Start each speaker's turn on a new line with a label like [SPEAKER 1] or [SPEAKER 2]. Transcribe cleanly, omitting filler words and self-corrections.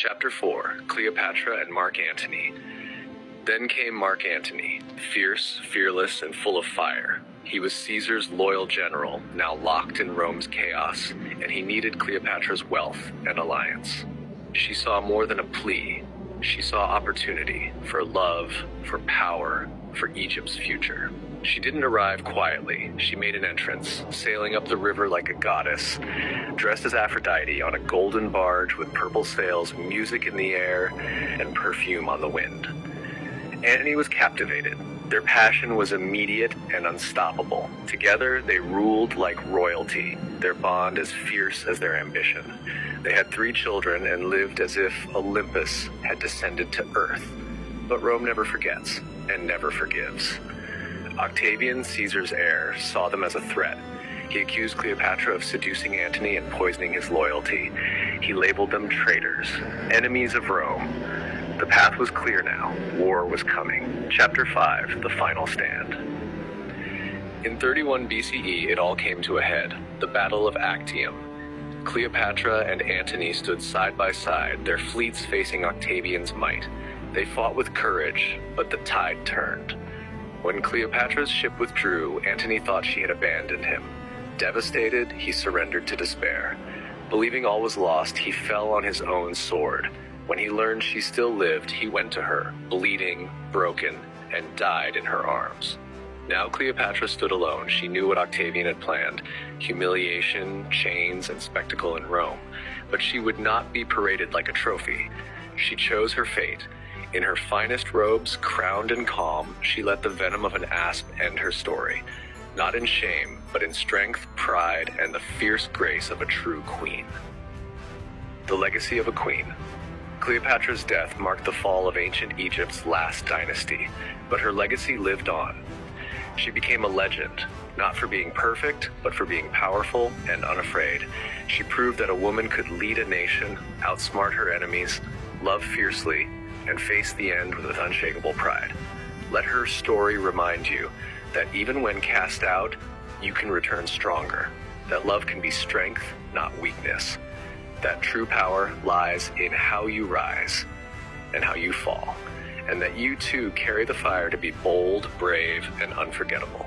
[SPEAKER 1] Chapter 4, Cleopatra and Mark Antony. Then came Mark Antony, fierce, fearless, and full of fire. He was Caesar's loyal general, now locked in Rome's chaos, and he needed Cleopatra's wealth and alliance. She saw more than a plea. She saw opportunity for love, for power, for Egypt's future. She didn't arrive quietly. She made an entrance, sailing up the river like a goddess, dressed as Aphrodite on a golden barge with purple sails, music in the air, and perfume on the wind. Antony was captivated. Their passion was immediate and unstoppable. Together, they ruled like royalty, their bond as fierce as their ambition. They had 3 children and lived as if Olympus had descended to earth. But Rome never forgets and never forgives. Octavian, Caesar's heir, saw them as a threat. He accused Cleopatra of seducing Antony and poisoning his loyalty. He labeled them traitors, enemies of Rome. The path was clear now. War was coming. Chapter 5, The Final Stand. In 31 BCE, it all came to a head, the Battle of Actium. Cleopatra and Antony stood side by side, their fleets facing Octavian's might. They fought with courage, but the tide turned. When Cleopatra's ship withdrew, Antony thought she had abandoned him. Devastated, he surrendered to despair. Believing all was lost, he fell on his own sword. When he learned she still lived, he went to her, bleeding, broken, and died in her arms. Now Cleopatra stood alone. She knew what Octavian had planned: humiliation, chains, and spectacle in Rome. But she would not be paraded like a trophy. She chose her fate. In her finest robes, crowned and calm, she let the venom of an asp end her story. Not in shame, but in strength, pride, and the fierce grace of a true queen. The legacy of a queen. Cleopatra's death marked the fall of ancient Egypt's last dynasty, but her legacy lived on. She became a legend, not for being perfect, but for being powerful and unafraid. She proved that a woman could lead a nation, outsmart her enemies, love fiercely, and face the end with unshakable pride. Let her story remind you that even when cast out, you can return stronger, that love can be strength, not weakness, that true power lies in how you rise and how you fall, and that you too carry the fire to be bold, brave, and unforgettable.